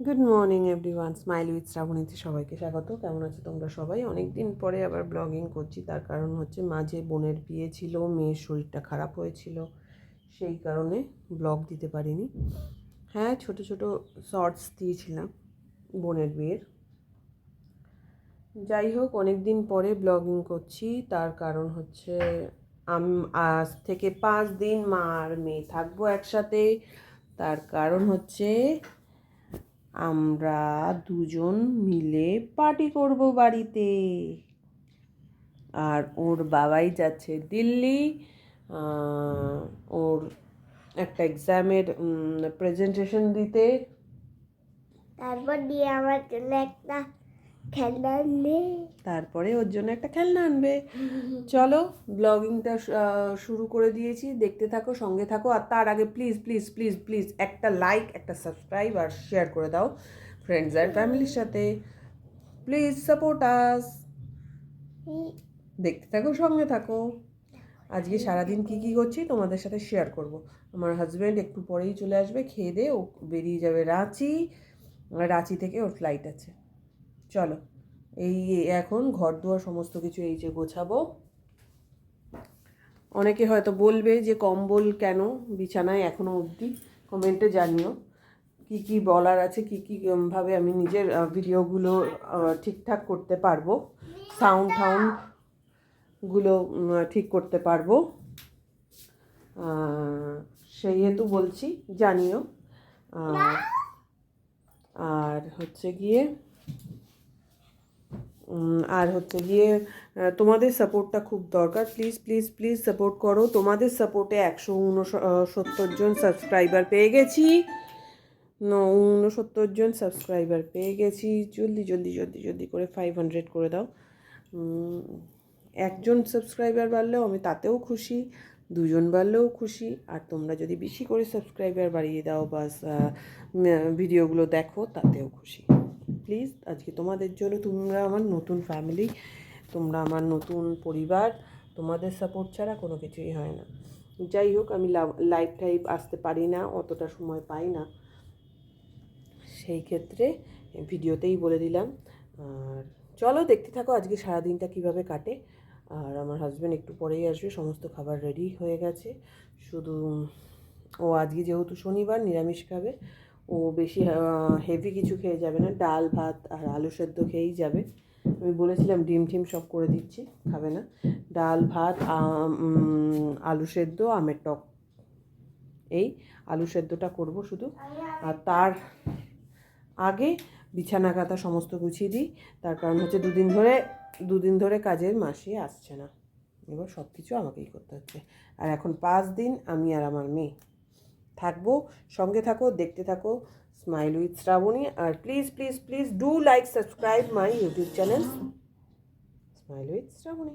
Good morning everyone, smile with শ্রাবণীতে সবাইকে স্বাগত। কেমন আছো তোমরা সবাই? অনেক দিন পরে আবার ব্লগিং করছি, তার কারণ হচ্ছে মাঝে বোনের বিয়ে ছিল, মেয়ের শরীরটা খারাপ হয়েছিল, সেই কারণে ব্লগ দিতে পারিনি। হ্যাঁ, ছোট ছোট শর্টস দিয়েছিলাম বোনের বিয়ের। যাই হোক, অনেক দিন পরে ব্লগিং করছি, তার কারণ হচ্ছে আজ থেকে 5 দিন মা আর মেয়ে থাকবো একসাথে। তার কারণ হচ্ছে আমরা দুজন মিলে পার্টি করব বাড়িতে। আর ওর বাবাই যাচ্ছে দিল্লি, ওর একটা এক্সামের প্রেজেন্টেশন দিতে। তারপর দিয়ে আমার জন্য একটা খেলনা আনবে। তারপরে ওর জন্য একটা খেলনা আনবে। চলো, ব্লগিংটা শুরু করে দিয়েছি, দেখতে থাকো, সঙ্গে থাকো। আর তার আগে প্লিজ প্লিজ প্লিজ প্লিজ একটা লাইক, একটা সাবস্ক্রাইব আর শেয়ার করে দাও ফ্রেন্ডস অ্যান্ড ফ্যামিলির সাথে। Please support us. দেখতে থাকো, সঙ্গে থাকো। আজকে সারাদিন কি করছি তোমাদের সাথে শেয়ার করব। আমার হাজব্যান্ড একটু পরেই চলে আসবে, খেয়ে দিয়ে ও বেরিয়ে যাবে রাঁচি। রাঁচি থেকে ওর ফ্লাইট আছে। চলো, এই এখন ঘর দুয়ার সমস্ত কিছু এই যে গোছাবো। অনেকে হয়তো বলবে যে কম্বল কেন বিছানায় এখনও অবধি, কমেন্টে জানিও কি কি বলার আছে, কি কি ভাবে আমি নিজের ভিডিওগুলো ঠিকঠাক করতে পারবো, সাউন্ডগুলো ঠিক করতে পারবো। সেই হেতু বলছি, জানিও। আর হচ্ছে গিয়ে তোমাদের সাপোর্টটা খুব দরকার। প্লিজ প্লিজ প্লিজ সাপোর্ট করো। তোমাদের সাপোর্টে 169 জন সাবস্ক্রাইবার পেয়ে গেছি। 69 জন সাবস্ক্রাইবার পেয়ে গেছি। জলদি জলদি জলদি জলদি করে 500 করে দাও। একজন সাবস্ক্রাইবার বাড়লেও আমি তাতেও খুশি, দুজন বাড়লেও খুশি। আর তোমরা যদি বেশি করে সাবস্ক্রাইবার বাড়িয়ে দাও বা ভিডিওগুলো দেখো, তাতেও খুশি। প্লিজ, আজকে তোমাদের জন্য, তোমরা আমার নতুন ফ্যামিলি, তোমরা আমার নতুন পরিবার। তোমাদের সাপোর্ট ছাড়া কোনো কিছুই হয় না। যাই হোক, আমি লাইভ টাইভ আসতে পারি না, অতটা সময় পাই না, সেই ক্ষেত্রে ভিডিওতেই বলে দিলাম। আর চলো, দেখতে থাকো আজকে সারাদিনটা কীভাবে কাটে। আর আমার হাজব্যান্ড একটু পরেই আসবে, সমস্ত খাবার রেডি হয়ে গেছে। শুধু ও আজকে যেহেতু শনিবার নিরামিষ খাবে, ও বেশি হেভি কিছু খেয়ে যাবে না, ডাল ভাত আর আলু সেদ্ধ খেয়েই যাবে। আমি বলেছিলাম ডিম টিম সব করে দিচ্ছি, খাবে না। ডাল ভাত, আলু সেদ্ধ, আমের টক, এই আলু সেদ্ধটা করব শুধু। আর তার আগে বিছানা কাঁথা সমস্ত গুছিয়ে দিই, তার কারণ হচ্ছে দুদিন ধরে কাজের মাসি আসছে না, এবার সব কিছু আমাকেই করতে হচ্ছে। আর এখন 5 দিন আমি আর আমার মেয়ে থাকবো। সঙ্গে থাকো, দেখতে থাকো স্মাইল উইথ শ্রাবণী। আর please please please do like subscribe my YouTube channel smile with Shrabani.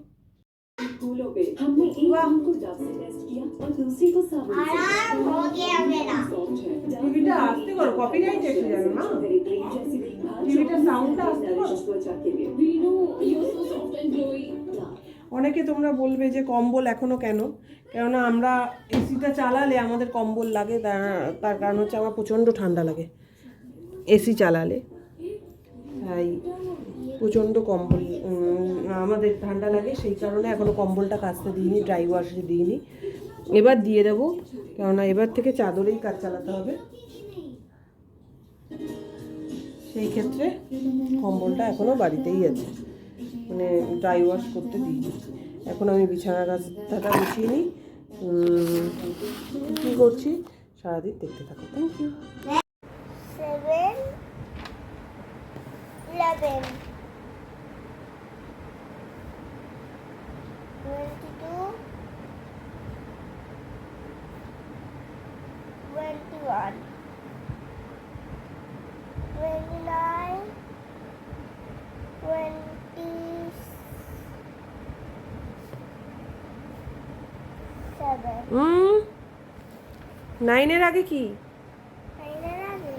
फूलों पे हमने एक फूल को डब से टेस्ट किया और दूसरी को साबुन से। आराम हो गया मेरा। सॉफ्ट है। टीवीটা आस्ते करो, कॉपीराइट এসে যাবে মা। वेरी क्लीन जैसी देखभाल। टीवीটা সাউন্ডটা আস্তে করো। त्वचा के लिए। We know you're so soft and glowy. অনেকে তোমরা বলবে যে কম্বল এখনো কেন, কেননা আমরা এসিটা চালালে আমাদের কম্বল লাগে। তার কারণ হচ্ছে আমার প্রচণ্ড ঠান্ডা লাগে এসি চালালে, তাই প্রচণ্ড কম্বল আমাদের ঠান্ডা লাগে, সেই কারণে এখনও কম্বলটা কাচতে দিইনি, ড্রাই ওয়াশে দিইনি। এবার দিয়ে দেবো, কেননা এবার থেকে চাদরেই কাজ চালাতে হবে, সেই ক্ষেত্রে কম্বলটা এখনও বাড়িতেই আছে, মানে ড্রাই ওয়াশ করতে দিইনি। এখন আমি বিছানার গাছটা গুছিয়ে নিই। কী করছি সারাদিন দেখতে থাকো। Thank you. 7, 11, 22, 21, 29, 27. 9-এর আগে কি? ফাইনাল আগে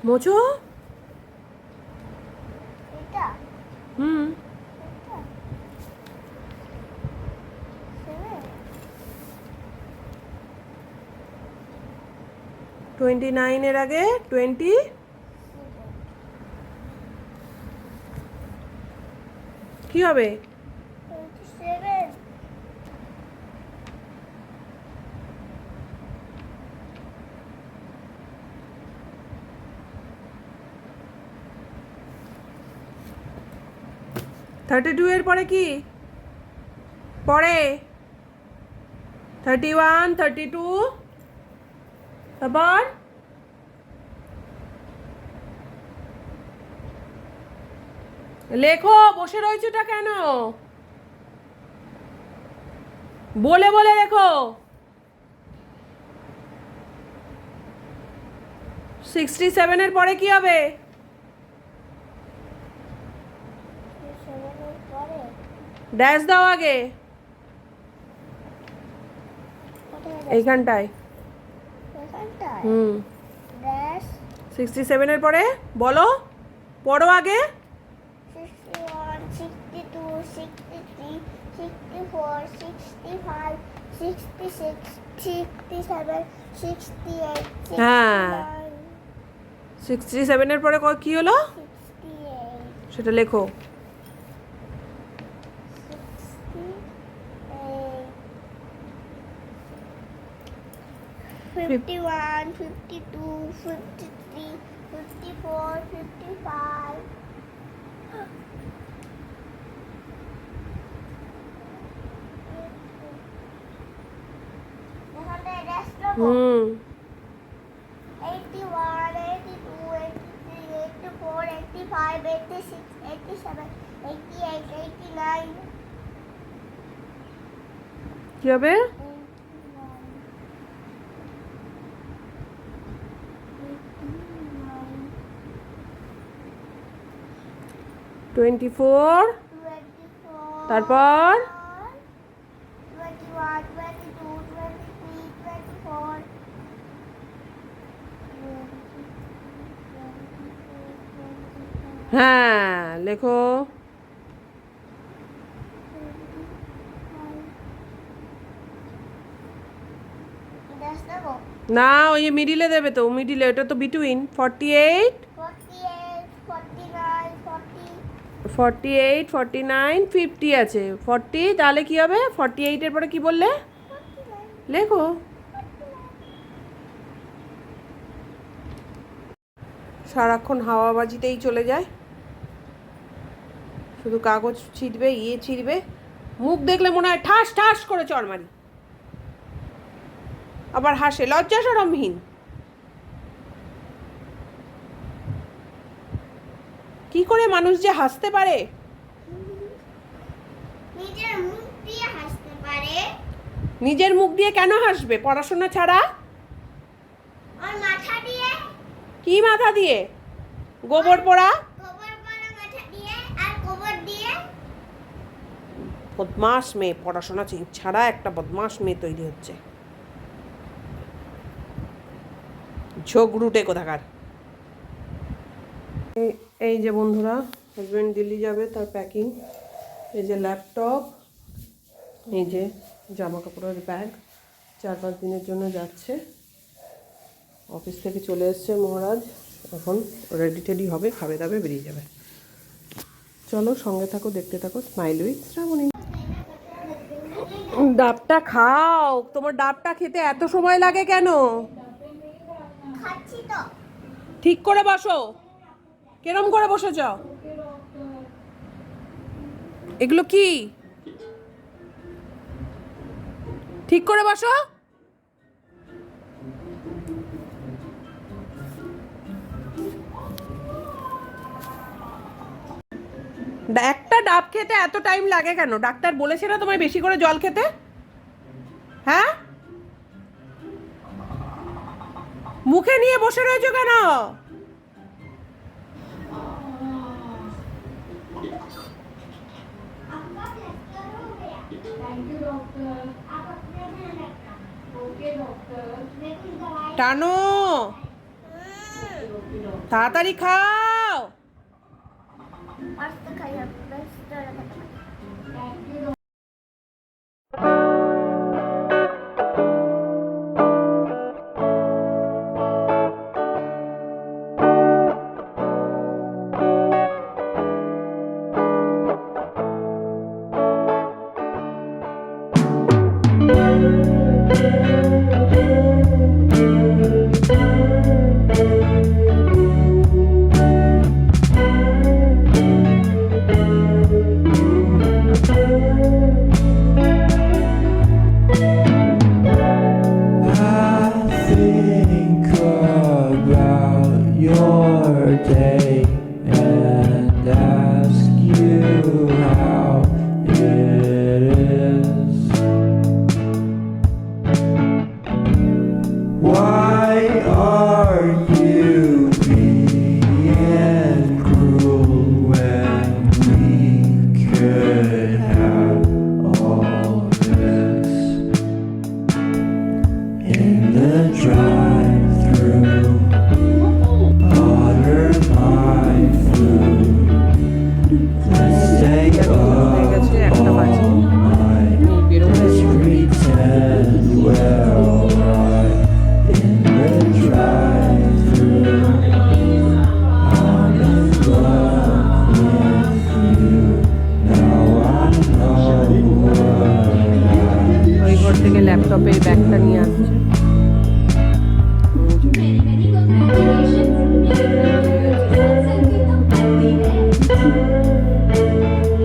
মোচো। এটা হুম, এটা 7. 29-এর আগে 20 কি হবে? 27. থার্টি টু এর পরে কি পরে 31, 32, তারপর লেখো, বসে রয়েছেটা কেন? বলে বলে লেখো। 67-এর পরে কি হবে? 27 পরে ড্যাশ দাও আগে কোথায় এইখানটায়। এখানটায় ড্যাশ 67-এর পরে বলো, পড়ো আগে। 61, 62, 63, 64, 65, 66, 67, 68, হ্যাঁ। 69, 67-এর পরে কি হলো 68, সেটা লেখো। 68, 51, 52, 53, 54, 55. এখানে rest নেবো। 81, 82, 83, 84, 85, 86, 87, 88, 89, কি হবে? 24, 24, তারপর 21, 22, 23, 24, হ্যাঁ লেখো। rest নেবো। না, ওই যে মিডিলে দেবে তো, মিডিলে, এটা তো বিটুইন 48, 48, 49, 40, 48, 49, 50 আছে 40, তাহলে কি হবে? 48-এর পরে কি বললে? 49, লেখো। সারাক্ষণ হাওয়াবাজিতেই চলে যায়, শুধু কাগজ ছিঁড়বে, ছিঁড়বে, মুখ দেখলে মনে হয় ঠাস ঠাস করে চড় মারি, আবার হাসে লজ্জা শরমহীন। কি করে মানুষ যে হাসতে পারে? নিজের মুখ দিয়ে হাসতে পারে নিজের মুখ দিয়ে কেন হাসবে পড়াশোনা ছাড়া? আর মাথা দিয়ে, কি মাথা দিয়ে? গোবর পোড়া গোবর পরা মাথা দিয়ে আর গোবর দিয়ে। বদমাস মেয়ে, পড়াশোনা ছাড়া একটা বদমাস মেয়ে তৈরি হচ্ছে, ঝগড়ুটে কোথাকার। এই যে বন্ধুরা, হাজব্যান্ড দিল্লি যাবে, তার প্যাকিং। এই যে ল্যাপটপ, এই যে জামা কাপড়ের ব্যাগ, 4-5 দিনের জন্য যাচ্ছে। অফিস থেকে চলে এসছে মহারাজ, এখন রেডি টেডি হবে, খাবে দাবে বেরিয়ে যাবে। চলো সঙ্গে থাকো, দেখতে থাকো স্মাইল উইথ শ্রাবণী। ডাবটা খাও, তোমার ডাবটা খেতে এত সময় লাগে কেন? খাচ্ছি তো। ঠিক করে বসো, কেরম করে বসেছ? এগুলো কি? ঠিক করে বসো। একটা ডাব খেতে এত টাইম লাগে কেন? ডাক্তার বলেছে না তোমায় বেশি করে জল খেতে? হ্যাঁ, মুখে নিয়ে বসে রয়েছো কেন? টানো, তাড়াতাড়ি খাও। আস্তে খাই আমি, বেশ জোরে খেতে পারি। ল্যাপটপে ব্যাগটা নিয়ে আসছে।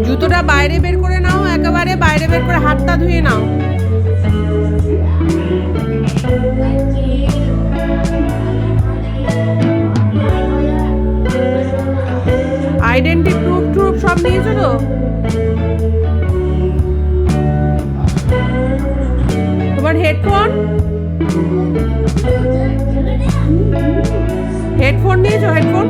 জুতোটা বাইরে বের করে নাও, একেবারে বাইরে বের করে হাতটা ধুয়ে নাও। আইডেন্টি প্রুফ সব নিয়েছো তো? তোমার হেডফোন নিয়েছো? হেডফোন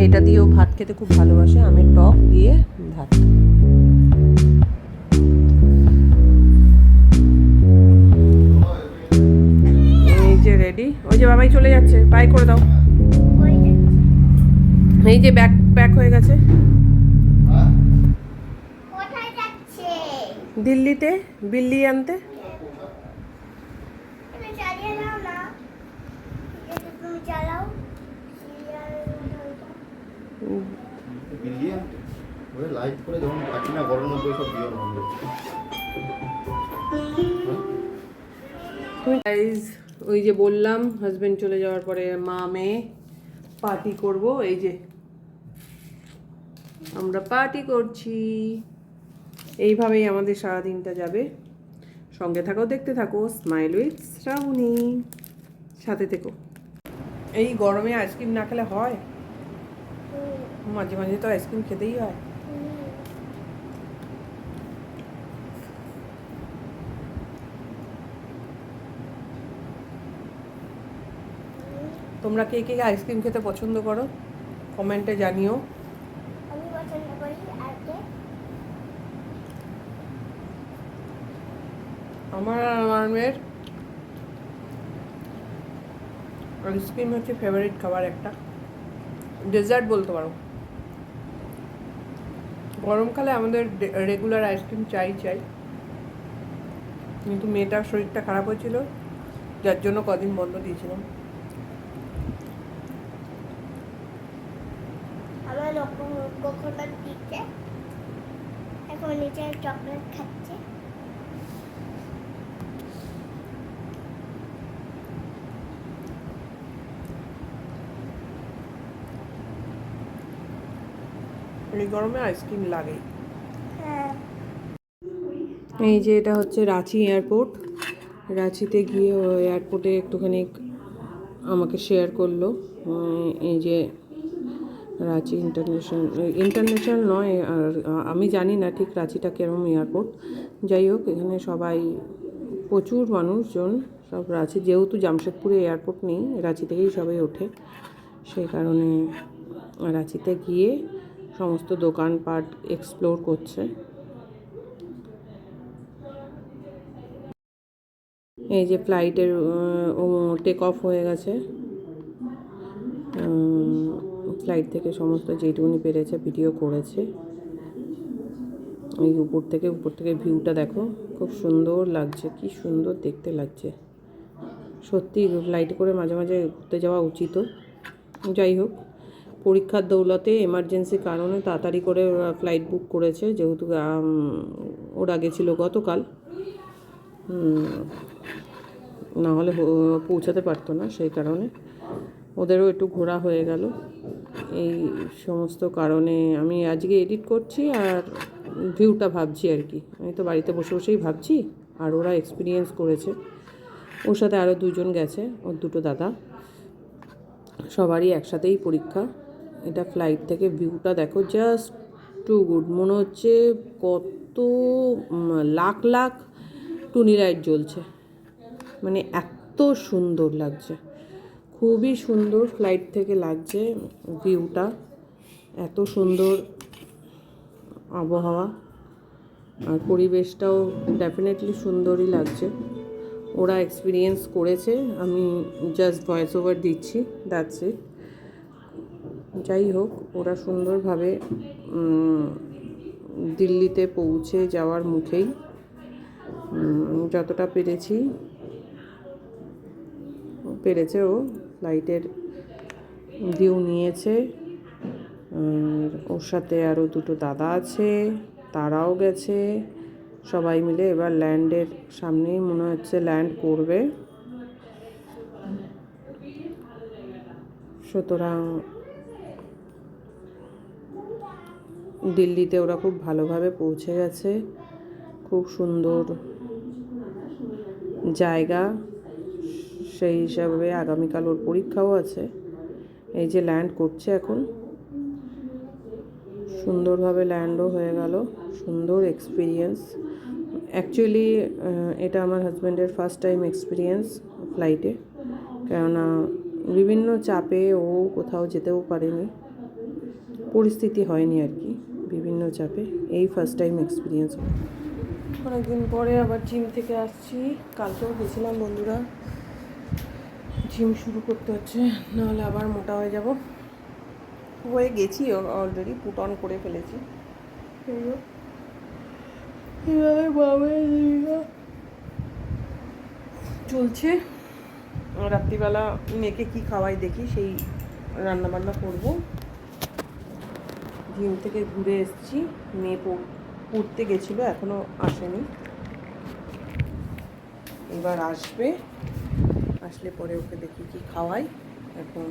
এটা দিয়েও ভাত খেতে খুব ভালোবাসে। আমি টক দিয়ে ভাত। এই যে রেডি। ওই যে বাবাই চলে যাচ্ছে, বাই করে দাও। এই যে ব্যাগ প্যাক হয়ে গেছে। কোথায় যাচ্ছে? দিল্লিতে বিল্লি আনতে। তুমি চালিয়ে নাও না, তুমি চালাও। বিলিয়ন ওরে লাইভ করে যখন থাকি না ঘরের মধ্যে সব বিয়ে বন্ধ। গাইস, ওই যে বললাম হাজবেন্ড চলে যাওয়ার পরে মা মেয়ে পার্টি করব। এই যে আমরা পার্টি করছি। এইভাবেই আমাদের সারাদিনটা যাবে। সঙ্গে থাকো, দেখতে থাকো স্মাইল উইথ শ্রাবণী, সাথে থেকো। এই গরমে আইসক্রিম না খেলে হয়? মাঝে মাঝে তো আইসক্রিম খেতেই হয়। তোমরা কে কে আইসক্রিম খেতে পছন্দ করো কমেন্টে জানিও। আমি পছন্দ করি। আর কে? আমার মেয়ের আইসক্রিম হচ্ছে ফেভারিট খাবার, একটা ডেজার্ট বলতে পারো। গরমকালে আমাদের রেগুলার আইসক্রিম চাই। কিন্তু মেয়েটার শরীরটা খারাপ হয়েছিল, যার জন্য কদিন বন্ধ দিয়েছিলাম। আমার কোকোনাট দিচ্ছে, এখন নিচে চকলেট খাচ্ছে। এই গরমে আইসক্রিম লাগেই। হ্যাঁ, এই যে এটা হচ্ছে রাঁচি এয়ারপোর্ট। রাঁচিতে গিয়ে এয়ারপোর্টে একটুখানি আমাকে শেয়ার করলো। এই যে রাঁচি ইন্টারন্যাশনাল নয়, আর আমি জানি না ঠিক রাঁচিটা কেরম এয়ারপোর্ট। যাই হোক, এখানে সবাই প্রচুর মানুষজন সব রাঁচি, যেহেতু জামশেদপুরে এয়ারপোর্ট নেই, রাঁচি থেকেই সবাই ওঠে। সেই কারণে রাঁচিতে গিয়ে সমস্ত দোকানপাট এক্সপ্লোর করছে। এই যে ফ্লাইটের টেক অফ হয়ে গেছে। ফ্লাইট থেকে সমস্ত যেটুকুনি পেরেছে ভিডিও করেছে। এই উপর থেকে ভিউটা দেখো, খুব সুন্দর লাগছে, কি সুন্দর দেখতে লাগছে। সত্যি ফ্লাইটে করে মাঝে মাঝে ঘুরতে যাওয়া উচিত। যাই হোক, পরীক্ষার দৌলতে এমার্জেন্সি কারণে তাড়াতাড়ি করে ফ্লাইট বুক করেছে, যেহেতু ওরা গেছিল গতকাল, না হলে পৌঁছাতে পারতো না। সেই কারণে ওদেরও একটু ঘোরা হয়ে গেল। এই সমস্ত কারণে আমি আজকে এডিট করছি আর ভিউটা ভাবছি আর কি। আমি তো বাড়িতে বসে বসেই ভাবছি, আর ওরা এক্সপিরিয়েন্স করেছে। ওর সাথে আরও দুজন গেছে, ওর দুটো দাদা, সবারই একসাথেই পরীক্ষা। এটা ফ্লাইট থেকে ভিউটা দেখো, জাস্ট টু গুড। মনে হচ্ছে কত লাখ লাখ টুনি লাইট জ্বলছে, মানে এত সুন্দর লাগছে, খুবই সুন্দর ফ্লাইট থেকে লাগছে ভিউটা, এত সুন্দর আবহাওয়া আর পরিবেশটাও ডেফিনেটলি সুন্দরই লাগছে। ওরা এক্সপিরিয়েন্স করেছে, আমি জাস্ট ভয়েস ওভার দিচ্ছি, দ্যাটস ইট। যাই হোক, ওরা সুন্দরভাবে দিল্লিতে পৌঁছে যাওয়ার মুখেই, যতটা পেরেছে ও ফ্লাইটের ভিউ নিয়েছে। আর ওর সাথে আরও দুটো দাদা আছে, তারাও গেছে। সবাই মিলে এবার ল্যান্ডের সামনেই মনে হচ্ছে ল্যান্ড করবে। সুতরাং দিল্লিতে ওরা খুব ভালোভাবে পৌঁছে গেছে, খুব সুন্দর জায়গা। সেই হিসাবে আগামীকাল ওর পরীক্ষাও আছে। এই যে ল্যান্ড করছে এখন, সুন্দরভাবে ল্যান্ডও হয়ে গেল, সুন্দর এক্সপিরিয়েন্স। অ্যাকচুয়ালি এটা আমার হাজব্যান্ডের ফার্স্ট টাইম এক্সপিরিয়েন্স ফ্লাইটে, কেননা বিভিন্ন চাপে ও কোথাও যেতেও পারেনি, পরিস্থিতি হয়নি আর কি, বিভিন্ন চাপে। এই ফার্স্ট টাইম এক্সপিরিয়েন্স। অনেকদিন পরে আবার জিম থেকে আসছি, কালকেও গেছিলাম বন্ধুরা। জিম শুরু করতে হচ্ছে, নাহলে আবার মোটা হয়ে যাব। হয়ে গেছি অলরেডি, পুট অন করে ফেলেছি। চলছে। রাত্রিবেলা মেয়েকে কি খাওয়াই দেখি, সেই রান্নাবান্না করব। জিম থেকে ঘুরে এসেছি, মেয়ে পড়তে গেছিলো, এখনও আসেনি, এবার আসবে। আসলে পরে ওকে দেখি কি খাওয়াই। এখন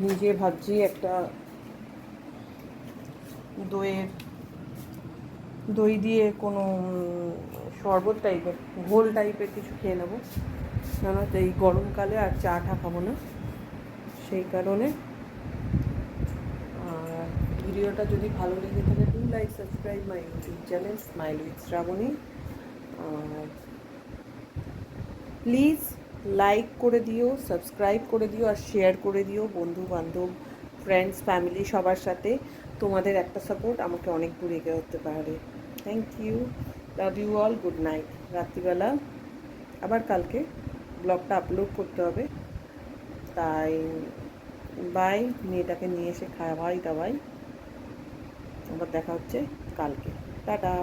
নিজে ভাবছি একটা দই দিয়ে কোনো শরবত টাইপের, ঘোল টাইপের কিছু খেয়ে নেবো, কেননা এই গরমকালে আর চা খাবো না, সেই কারণে। আর ভিডিওটা যদি ভালো লেগে থাকে, do like subscribe my YouTube channel smile with Shrabani. আর প্লিজ লাইক করে দিও, সাবস্ক্রাইব করে দিও, আর শেয়ার করে দিও বন্ধু বান্ধব, ফ্রেন্ডস, ফ্যামিলি, সবার সাথে। তোমাদের একটা সাপোর্ট আমাকে অনেক দূর এগিয়ে হতে পারে। Thank you, love you all, good night. রাত্রিবেলা আবার কালকে ব্লগটা আপলোড করতে হবে, তাই বাই। মেয়েটাকে নিয়ে এসে খাওয়াই দাওয়াই, আবার দেখা হচ্ছে কালকে। টাটা।